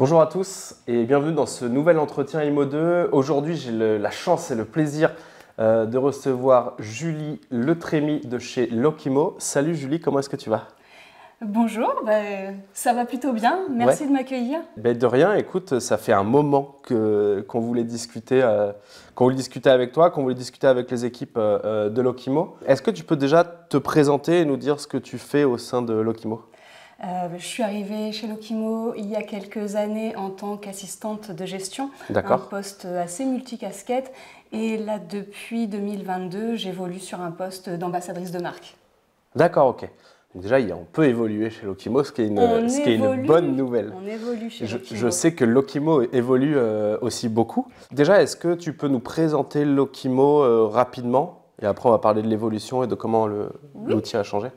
Bonjour à tous et bienvenue dans ce nouvel entretien IMO 2. Aujourd'hui, j'ai la chance et le plaisir de recevoir Julie Letrémy de chez Lokimo. Salut Julie, comment est-ce que tu vas? Bonjour, ça va plutôt bien, merci de m'accueillir. De rien, écoute, ça fait un moment qu'on voulait discuter avec toi, qu'on voulait discuter avec les équipes de Lokimo. Est-ce que tu peux déjà te présenter et nous dire ce que tu fais au sein de Lokimo? Je suis arrivée chez Lokimo il y a quelques années en tant qu'assistante de gestion, un poste assez multicasquette. Et là, depuis 2022, j'évolue sur un poste d'ambassadrice de marque. D'accord, ok. Donc déjà, on peut évoluer chez Lokimo, ce qui est une bonne nouvelle. On évolue chez Lokimo. Je sais que Lokimo évolue aussi beaucoup. Déjà, est-ce que tu peux nous présenter Lokimo rapidement? Et après, on va parler de l'évolution et de comment l'outil a changé.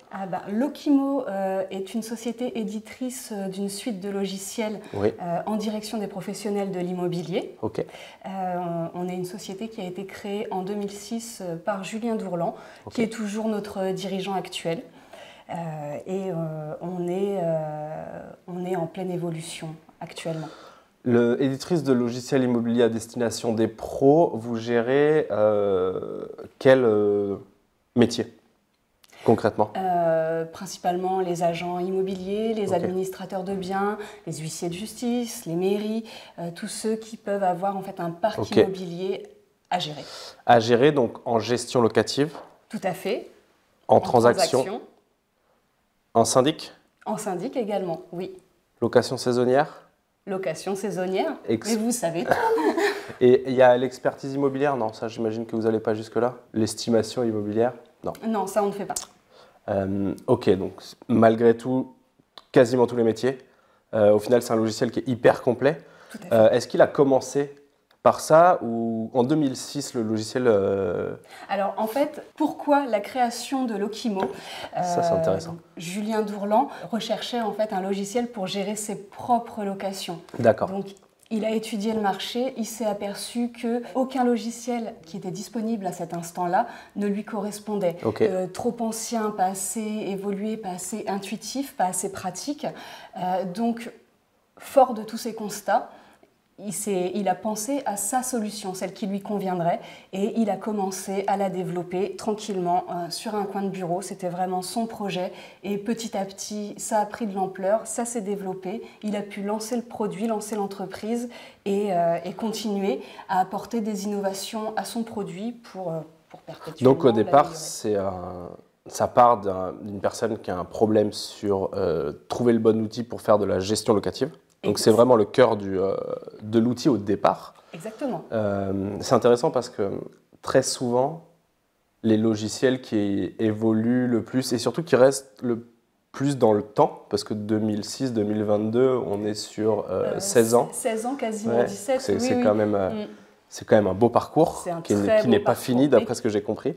Lokimo est une société éditrice d'une suite de logiciels en direction des professionnels de l'immobilier. On est une société qui a été créée en 2006 par Julien Dourlan, qui est toujours notre dirigeant actuel. On est en pleine évolution actuellement. Éditrice de logiciels immobiliers à destination des pros, vous gérez quel métier concrètement? Principalement les agents immobiliers, les administrateurs de biens, les huissiers de justice, les mairies, tous ceux qui peuvent avoir en fait un parc immobilier à gérer. À gérer, donc en gestion locative? Tout à fait. En transaction? En syndic? En syndic également, oui. Location saisonnière? Location saisonnière, mais vous savez tout. Et il y a l'expertise immobilière? Non, ça j'imagine que vous n'allez pas jusque-là. L'estimation immobilière? Non. Non, ça on ne fait pas. Ok, donc malgré tout, quasiment tous les métiers. Au final, c'est un logiciel qui est hyper complet. Tout à fait. Est-ce qu'il a commencé par ça ou en 2006 le logiciel Alors en fait, pourquoi la création de Lokimo? Ça c'est intéressant. Julien Dourlan recherchait en fait un logiciel pour gérer ses propres locations. D'accord. Donc il a étudié le marché, il s'est aperçu qu'aucun logiciel qui était disponible à cet instant-là ne lui correspondait. Trop ancien, pas assez évolué, pas assez intuitif, pas assez pratique. Donc fort de tous ces constats, il a pensé à sa solution, celle qui lui conviendrait, et il a commencé à la développer tranquillement sur un coin de bureau. C'était vraiment son projet, et petit à petit, ça a pris de l'ampleur, ça s'est développé. Il a pu lancer le produit, lancer l'entreprise et continuer à apporter des innovations à son produit pour perpétuer. Donc au départ, ça part d'une personne qui a un problème sur trouver le bon outil pour faire de la gestion locative. Donc c'est vraiment le cœur de l'outil au départ. Exactement. C'est intéressant parce que très souvent, les logiciels qui évoluent le plus et surtout qui restent le plus dans le temps, parce que 2006-2022, on est sur 16 ans. 16 ans, quasiment 17. C'est quand même... C'est quand même un beau parcours qui n'est pas fini d'après ce que j'ai compris.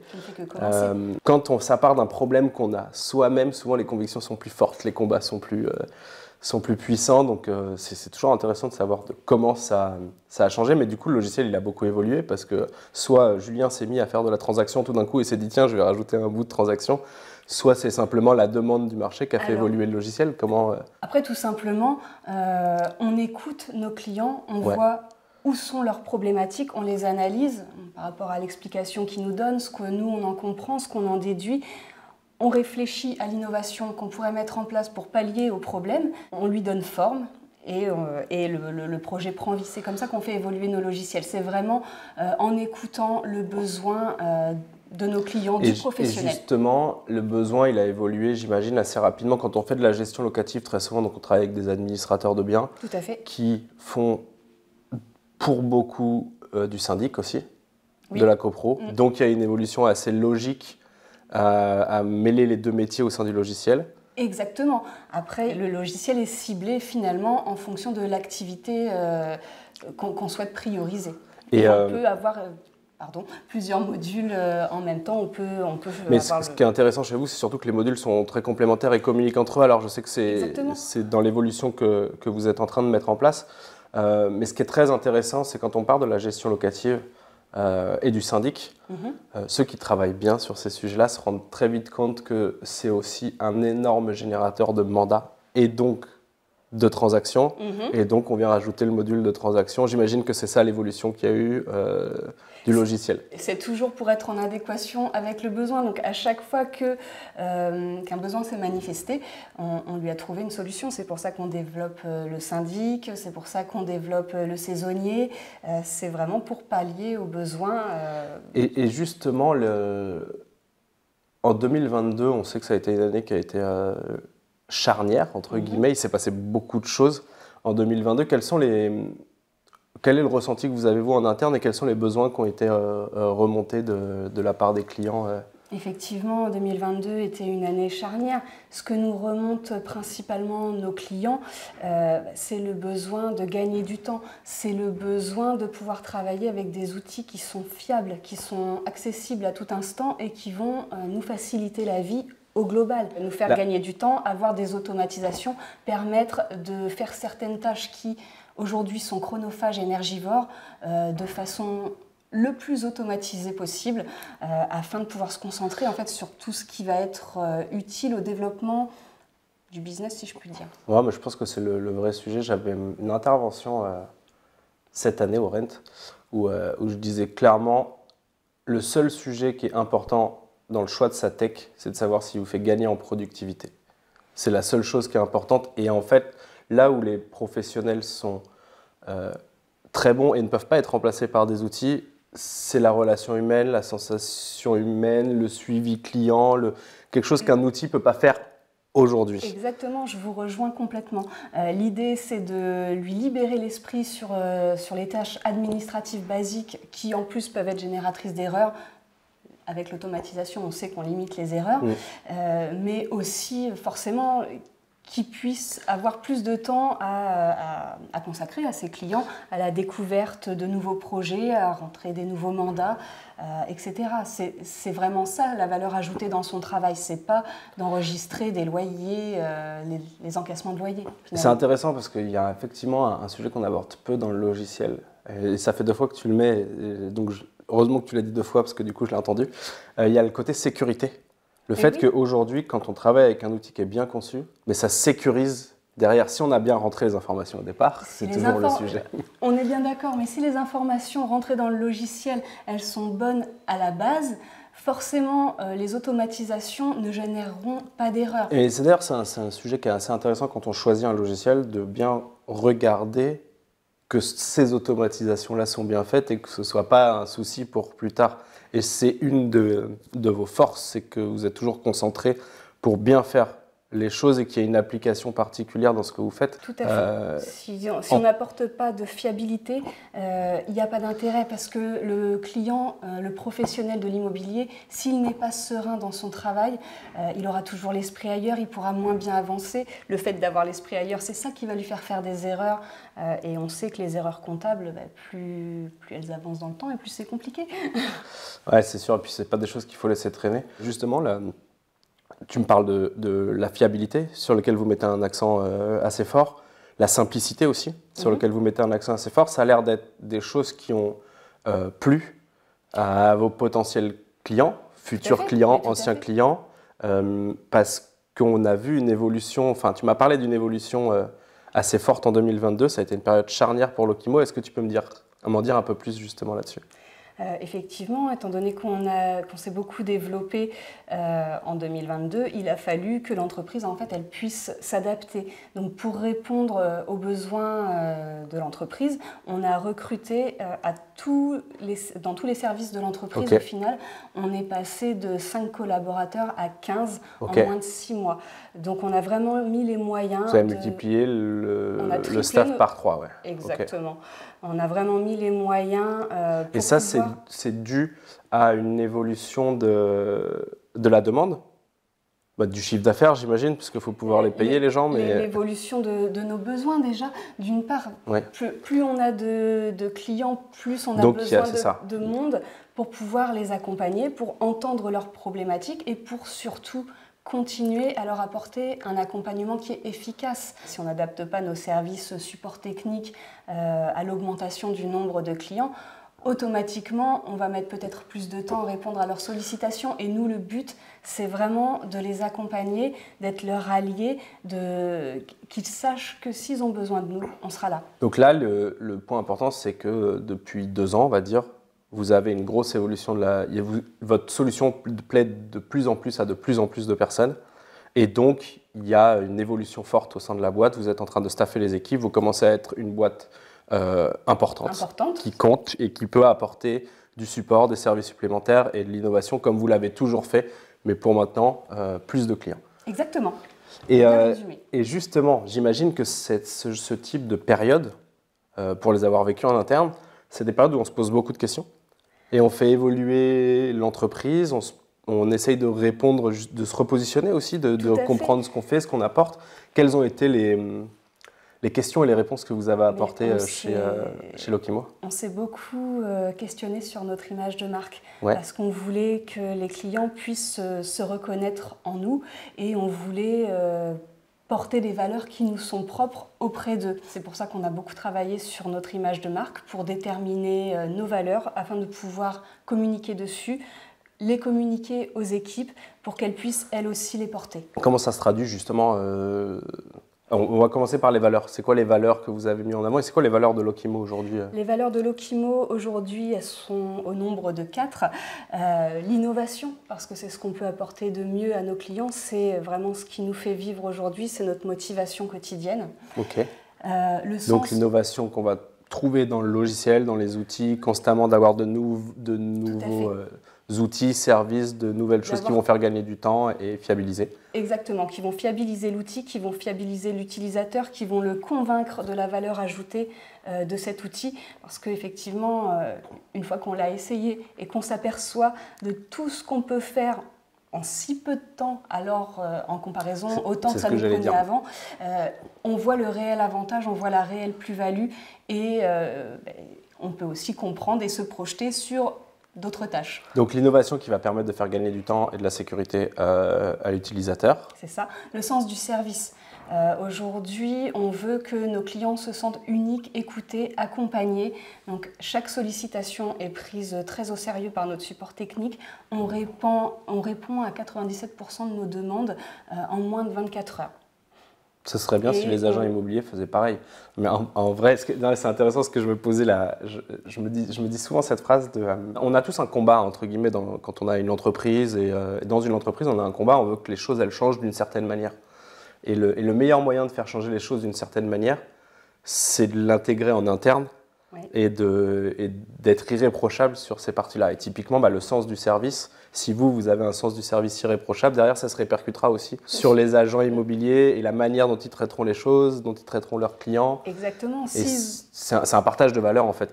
Quand ça part d'un problème qu'on a soi-même, souvent les convictions sont plus fortes, les combats sont plus puissants. Donc c'est toujours intéressant de savoir comment ça a changé. Mais du coup, le logiciel, il a beaucoup évolué parce que soit Julien s'est mis à faire de la transaction tout d'un coup et s'est dit « tiens, je vais rajouter un bout de transaction », soit c'est simplement la demande du marché qui a fait évoluer le logiciel. Après, tout simplement, on écoute nos clients, on voit où sont leurs problématiques, on les analyse par rapport à l'explication qu'ils nous donnent, ce que nous, on en comprend, ce qu'on en déduit. On réfléchit à l'innovation qu'on pourrait mettre en place pour pallier aux problèmes. On lui donne forme et le projet prend vie. C'est comme ça qu'on fait évoluer nos logiciels. C'est vraiment en écoutant le besoin de nos clients, du professionnel. Et justement, le besoin, il a évolué, j'imagine, assez rapidement. Quand on fait de la gestion locative, très souvent, donc on travaille avec des administrateurs de biens qui font pour beaucoup du syndic aussi, de la copro. Donc il y a une évolution assez logique à mêler les deux métiers au sein du logiciel. Exactement. Après, le logiciel est ciblé finalement en fonction de l'activité qu'on souhaite prioriser. Et on peut avoir plusieurs modules en même temps. Mais ce qui est intéressant chez vous, c'est surtout que les modules sont très complémentaires et communiquent entre eux. Alors je sais que c'est dans l'évolution que vous êtes en train de mettre en place. Mais ce qui est très intéressant, c'est quand on parle de la gestion locative et du syndic, ceux qui travaillent bien sur ces sujets-là se rendent très vite compte que c'est aussi un énorme générateur de mandats et donc de transaction, et donc on vient rajouter le module de transaction. J'imagine que c'est ça l'évolution qu'il y a eu du logiciel. C'est toujours pour être en adéquation avec le besoin. Donc à chaque fois qu'un besoin s'est manifesté, on lui a trouvé une solution. C'est pour ça qu'on développe le syndic, c'est pour ça qu'on développe le saisonnier. C'est vraiment pour pallier aux besoins. Et justement, en 2022, on sait que ça a été une année qui a été charnière, entre guillemets. Il s'est passé beaucoup de choses en 2022. Quel est le ressenti que vous avez, vous, en interne, et quels sont les besoins qui ont été remontés de la part des clients Effectivement, 2022 était une année charnière. Ce que nous remontent principalement nos clients, c'est le besoin de gagner du temps. C'est le besoin de pouvoir travailler avec des outils qui sont fiables, qui sont accessibles à tout instant et qui vont nous faciliter la vie au global, nous faire gagner du temps, avoir des automatisations, permettre de faire certaines tâches qui aujourd'hui sont chronophages, énergivores, de façon le plus automatisée possible, afin de pouvoir se concentrer en fait sur tout ce qui va être utile au développement du business, si je puis dire. Ouais, mais je pense que c'est le vrai sujet. J'avais une intervention cette année au Rent où je disais clairement le seul sujet qui est important dans le choix de sa tech, c'est de savoir s'il vous fait gagner en productivité. C'est la seule chose qui est importante. Et en fait, là où les professionnels sont très bons et ne peuvent pas être remplacés par des outils, c'est la relation humaine, la sensation humaine, le suivi client, quelque chose qu'un outil ne peut pas faire aujourd'hui. Exactement, je vous rejoins complètement. L'idée, c'est de lui libérer l'esprit sur les tâches administratives basiques qui, en plus, peuvent être génératrices d'erreurs. Avec l'automatisation, on sait qu'on limite les erreurs, mais aussi forcément qu'il puisse avoir plus de temps à consacrer à ses clients, à la découverte de nouveaux projets, à rentrer des nouveaux mandats, etc. C'est vraiment ça la valeur ajoutée dans son travail, c'est pas d'enregistrer des loyers, les encaissements de loyers. C'est intéressant parce qu'il y a effectivement un sujet qu'on aborde peu dans le logiciel, et ça fait 2 fois que tu le mets, donc heureusement que tu l'as dit 2 fois parce que du coup je l'ai entendu. Il y a le côté sécurité. Le fait qu'aujourd'hui, quand on travaille avec un outil qui est bien conçu, mais ça sécurise derrière. Si on a bien rentré les informations au départ, c'est toujours le sujet. On est bien d'accord, mais si les informations rentrées dans le logiciel, elles sont bonnes à la base, forcément, les automatisations ne généreront pas d'erreurs. Et c'est d'ailleurs un sujet qui est assez intéressant quand on choisit un logiciel, de bien regarder que ces automatisations-là sont bien faites et que ce ne soit pas un souci pour plus tard. Et c'est une de vos forces, c'est que vous êtes toujours concentré pour bien faire les choses et qu'il y ait une application particulière dans ce que vous faites. Tout à fait. Si on n'apporte pas de fiabilité, il n'y a pas d'intérêt parce que le client, le professionnel de l'immobilier, s'il n'est pas serein dans son travail, il aura toujours l'esprit ailleurs, il pourra moins bien avancer. Le fait d'avoir l'esprit ailleurs, c'est ça qui va lui faire des erreurs. Et on sait que les erreurs comptables, plus elles avancent dans le temps et plus c'est compliqué. Ouais, c'est sûr. Et puis, ce n'est pas des choses qu'il faut laisser traîner. Justement, là, tu me parles de la fiabilité, sur laquelle vous mettez un accent assez fort. La simplicité aussi, sur laquelle vous mettez un accent assez fort. Ça a l'air d'être des choses qui ont plu à vos potentiels clients, futurs clients, anciens clients, parce qu'on a vu une évolution, enfin, tu m'as parlé d'une évolution assez forte en 2022. Ça a été une période charnière pour Lokimo. Est-ce que tu peux m'en dire un peu plus justement là-dessus ? Effectivement, étant donné qu'on s'est beaucoup développé en 2022, il a fallu que l'entreprise en fait, elle puisse s'adapter. Donc pour répondre aux besoins de l'entreprise, on a recruté dans tous les services de l'entreprise. Au final, on est passé de 5 collaborateurs à 15 en moins de 6 mois. Donc on a vraiment mis les moyens. Vous avez multiplié le staff par 3, ouais. Exactement. On a vraiment mis les moyens pour Et ça, c'est dû à une évolution de la demande, du chiffre d'affaires, j'imagine, parce qu'il faut pouvoir les payer, les gens. Mais l'évolution de nos besoins, déjà, d'une part. Ouais. Plus on a de clients, plus on a besoin de monde pour pouvoir les accompagner, pour entendre leurs problématiques et pour surtout continuer à leur apporter un accompagnement qui est efficace. Si on n'adapte pas nos services support technique à l'augmentation du nombre de clients, automatiquement, on va mettre peut-être plus de temps à répondre à leurs sollicitations. Et nous, le but, c'est vraiment de les accompagner, d'être leurs alliés, qu'ils sachent que s'ils ont besoin de nous, on sera là. Donc là, le point important, c'est que depuis 2 ans, on va dire, vous avez une grosse évolution votre solution plaît de plus en plus à de plus en plus de personnes. Et donc, il y a une évolution forte au sein de la boîte. Vous êtes en train de staffer les équipes. Vous commencez à être une boîte importante, qui compte et qui peut apporter du support, des services supplémentaires et de l'innovation comme vous l'avez toujours fait, mais pour maintenant, plus de clients. Exactement. Et justement, j'imagine que ce type de période, pour les avoir vécues en interne, c'est des périodes où on se pose beaucoup de questions et on fait évoluer l'entreprise, on essaye de répondre, de se repositionner aussi, de comprendre ce qu'on fait, ce qu'on apporte. Quelles ont été les questions et les réponses que vous avez apportées chez Lokimo? On s'est beaucoup questionné sur notre image de marque parce qu'on voulait que les clients puissent se reconnaître en nous et on voulait porter des valeurs qui nous sont propres auprès d'eux. C'est pour ça qu'on a beaucoup travaillé sur notre image de marque pour déterminer nos valeurs afin de pouvoir communiquer dessus, les communiquer aux équipes pour qu'elles puissent elles aussi les porter. Comment ça se traduit justement on va commencer par les valeurs. C'est quoi les valeurs que vous avez mis en avant et c'est quoi les valeurs de Lokimo aujourd'hui? Les valeurs de Lokimo aujourd'hui, elles sont au nombre de 4. L'innovation, parce que c'est ce qu'on peut apporter de mieux à nos clients, c'est vraiment ce qui nous fait vivre aujourd'hui, c'est notre motivation quotidienne. Ok. Donc l'innovation qu'on va trouver dans le logiciel, dans les outils, constamment d'avoir de nouveaux outils, services, de nouvelles choses qui vont faire gagner du temps et fiabiliser. Exactement, qui vont fiabiliser l'outil, qui vont fiabiliser l'utilisateur, qui vont le convaincre de la valeur ajoutée de cet outil. Parce qu'effectivement, une fois qu'on l'a essayé et qu'on s'aperçoit de tout ce qu'on peut faire en si peu de temps, alors en comparaison au temps que ça nous prenait avant, on voit le réel avantage, on voit la réelle plus-value et on peut aussi comprendre et se projeter sur d'autres tâches. Donc l'innovation qui va permettre de faire gagner du temps et de la sécurité à l'utilisateur. C'est ça, le sens du service. Aujourd'hui, on veut que nos clients se sentent uniques, écoutés, accompagnés. Donc chaque sollicitation est prise très au sérieux par notre support technique. On répond à 97% de nos demandes en moins de 24 heures. Ce serait bien si les agents immobiliers faisaient pareil. Mais en vrai, c'est intéressant ce que je me posais là. Je me dis souvent cette phrase de on a tous un combat, entre guillemets, quand on a une entreprise. Et dans une entreprise, on a un combat, on veut que les choses elles changent d'une certaine manière. Et le meilleur moyen de faire changer les choses d'une certaine manière, c'est de l'intégrer en interne et d'être irréprochable sur ces parties-là. Et typiquement, le sens du service, si vous avez un sens du service irréprochable, derrière, ça se répercutera aussi sur les agents immobiliers et la manière dont ils traiteront les choses, dont ils traiteront leurs clients. Exactement. C'est un partage de valeurs, en fait.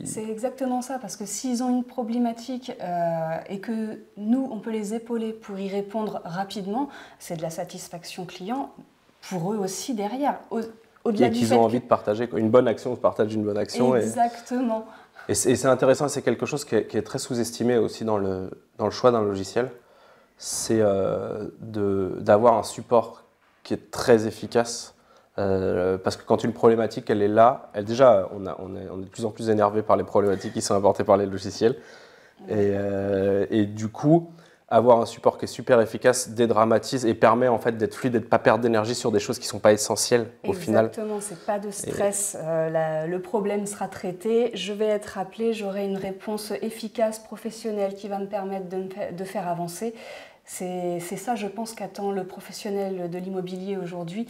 C'est exactement ça, parce que s'ils ont une problématique et que nous, on peut les épauler pour y répondre rapidement, c'est de la satisfaction client pour eux aussi derrière. Et qu'ils ont envie de partager. Une bonne action, on partage une bonne action. Exactement. Et c'est intéressant, c'est quelque chose qui est très sous-estimé aussi dans le choix d'un logiciel. C'est d'avoir un support qui est très efficace. Parce que quand une problématique elle est là, déjà on est de plus en plus énervé par les problématiques qui sont apportées par les logiciels. Et du coup, avoir un support qui est super efficace dédramatise et permet en fait d'être fluide et de ne pas perdre d'énergie sur des choses qui ne sont pas essentielles au final. Exactement, c'est pas de stress. Le problème sera traité, je vais être appelé, j'aurai une réponse efficace, professionnelle qui va me permettre de faire avancer. C'est ça, je pense, qu'attend le professionnel de l'immobilier aujourd'hui.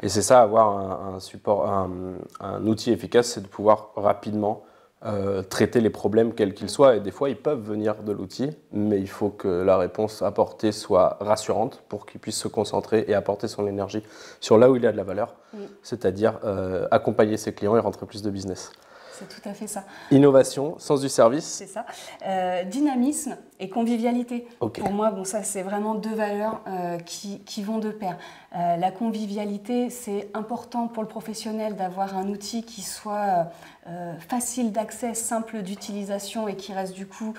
Et c'est ça, avoir un support, un outil efficace, c'est de pouvoir rapidement traiter les problèmes quels qu'ils soient. Et des fois, ils peuvent venir de l'outil, mais il faut que la réponse apportée soit rassurante pour qu'il puisse se concentrer et apporter son énergie sur là où il y a de la valeur, c'est-à-dire accompagner ses clients et rentrer plus de business. C'est tout à fait ça. Innovation, sens du service. C'est ça. Dynamisme et convivialité. Okay. Pour moi, bon, ça c'est vraiment deux valeurs qui vont de pair. La convivialité, c'est important pour le professionnel d'avoir un outil qui soit facile d'accès, simple d'utilisation et qui reste du coup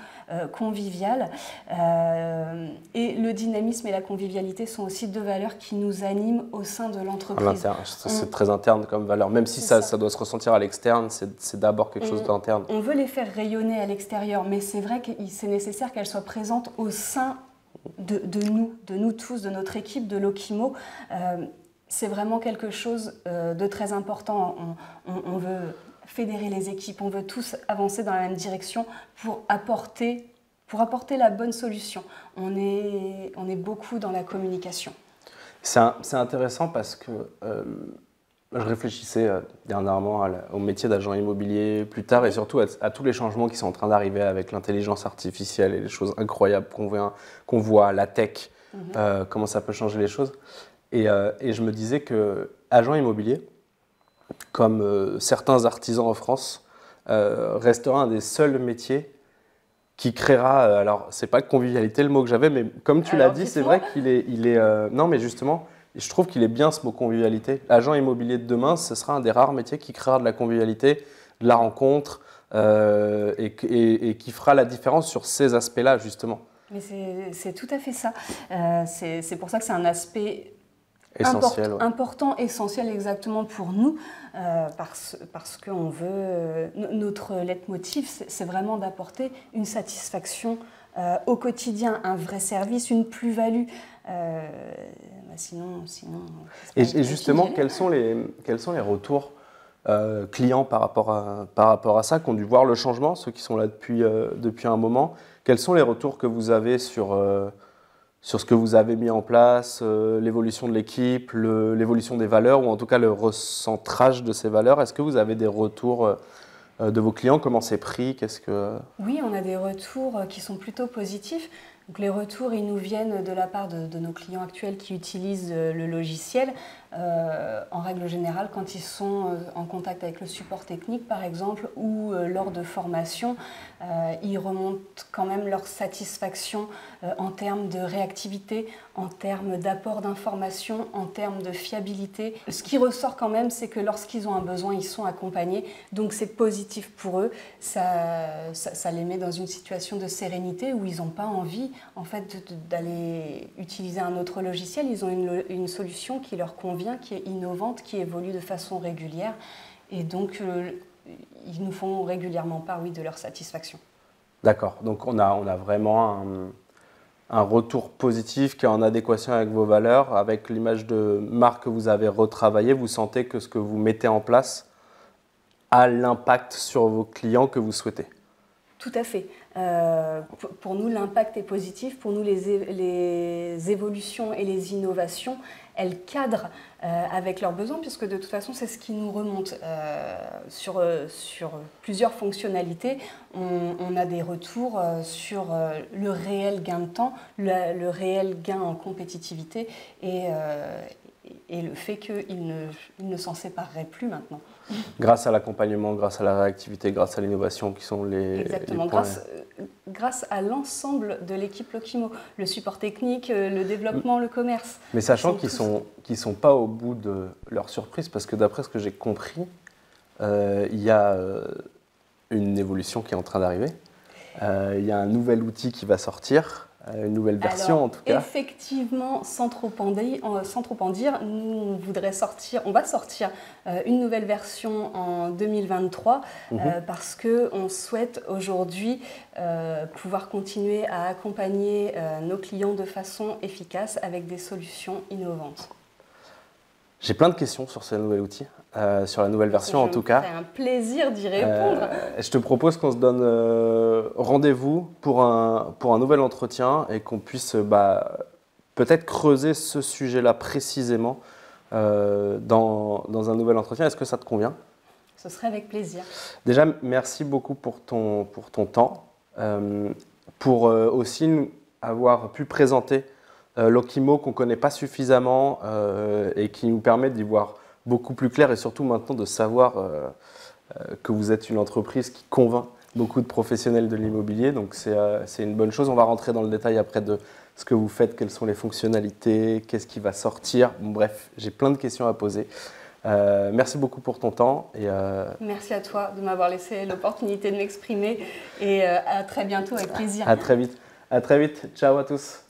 convivial. Et le dynamisme et la convivialité sont aussi deux valeurs qui nous animent au sein de l'entreprise. C'est très interne comme valeur, même si ça doit se ressentir à l'externe, c'est d'abord quelque chose d'interne. On veut les faire rayonner à l'extérieur, mais c'est vrai que c'est nécessaire qu'elles soient présentes au sein de nous tous, de notre équipe, de Lokimo. C'est vraiment quelque chose de très important. On veut fédérer les équipes, on veut tous avancer dans la même direction pour apporter la bonne solution. On est beaucoup dans la communication. C'est intéressant parce que je réfléchissais dernièrement au métier d'agent immobilier plus tard et surtout à tous les changements qui sont en train d'arriver avec l'intelligence artificielle et les choses incroyables qu'on voit, la tech, comment ça peut changer les choses. Et je me disais que agent immobilier, comme certains artisans en France, restera un des seuls métiers qui créera, alors c'est pas convivialité le mot que j'avais, mais comme tu l'as dit, c'est vrai qu'il est non mais justement, je trouve qu'il est bien ce mot convivialité. L'agent immobilier de demain, ce sera un des rares métiers qui créera de la convivialité, de la rencontre et qui fera la différence sur ces aspects-là justement. Mais c'est tout à fait ça. C'est pour ça que c'est un aspect essentiel, important, essentiel exactement pour nous, parce que on veut, notre leitmotiv, c'est vraiment d'apporter une satisfaction au quotidien, un vrai service, une plus-value. Sinon. Et justement, quels sont les retours clients par rapport à ça, qui ont dû voir le changement, ceux qui sont là depuis un moment? Quels sont les retours que vous avez sur ce que vous avez mis en place, l'évolution de l'équipe, l'évolution des valeurs, ou en tout cas le recentrage de ces valeurs? Est-ce que vous avez des retours de vos clients? Comment c'est pris? Oui, on a des retours qui sont plutôt positifs. Donc, les retours, ils nous viennent de la part de nos clients actuels qui utilisent le logiciel. En règle générale, quand ils sont en contact avec le support technique, par exemple, ou lors de formation, ils remontent quand même leur satisfaction en termes de réactivité, en termes d'apport d'informations, en termes de fiabilité. Ce qui ressort quand même, c'est que lorsqu'ils ont un besoin, ils sont accompagnés. Donc c'est positif pour eux. Ça les met dans une situation de sérénité où ils n'ont pas envie en fait, d'aller utiliser un autre logiciel. Ils ont une solution qui leur convient, qui est innovante, qui évolue de façon régulière. Et donc, ils nous font régulièrement part, oui, de leur satisfaction. D'accord. Donc, on a vraiment un retour positif qui est en adéquation avec vos valeurs, avec l'image de marque que vous avez retravaillée. Vous sentez que ce que vous mettez en place a l'impact sur vos clients que vous souhaitez? Tout à fait. Pour nous, l'impact est positif. Pour nous, les évolutions et les innovations, elles cadrent avec leurs besoins, puisque de toute façon, c'est ce qui nous remonte. Sur plusieurs fonctionnalités, on a des retours sur le réel gain de temps, le réel gain en compétitivité et le fait qu'ils ne s'en sépareraient plus maintenant. Grâce à l'accompagnement, grâce à la réactivité, grâce à l'innovation qui sont les points. Grâce à l'ensemble de l'équipe Lokimo, le support technique, le développement, le commerce. Mais sachant qu'ils sont pas au bout de leur surprise, parce que d'après ce que j'ai compris, il y a une évolution qui est en train d'arriver. Il y a un nouvel outil qui va sortir. Une nouvelle version en tout cas. Effectivement, sans trop en dire, on va sortir une nouvelle version en 2023 parce qu'on souhaite aujourd'hui pouvoir continuer à accompagner nos clients de façon efficace avec des solutions innovantes. J'ai plein de questions sur ce nouvel outil, sur la nouvelle version en tout cas. C'est un plaisir d'y répondre. Je te propose qu'on se donne rendez-vous pour un nouvel entretien et qu'on puisse peut-être creuser ce sujet-là précisément dans un nouvel entretien. Est-ce que ça te convient? Ce serait avec plaisir. Déjà, merci beaucoup pour ton temps, pour aussi avoir pu présenter Lokimo qu'on ne connaît pas suffisamment et qui nous permet d'y voir beaucoup plus clair et surtout maintenant de savoir que vous êtes une entreprise qui convainc beaucoup de professionnels de l'immobilier, donc c'est une bonne chose. On va rentrer dans le détail après de ce que vous faites, quelles sont les fonctionnalités, qu'est-ce qui va sortir. Bon, bref, j'ai plein de questions à poser. Merci beaucoup pour ton temps. Merci à toi de m'avoir laissé l'opportunité de m'exprimer et à très bientôt avec plaisir. À très vite. À très vite. Ciao à tous.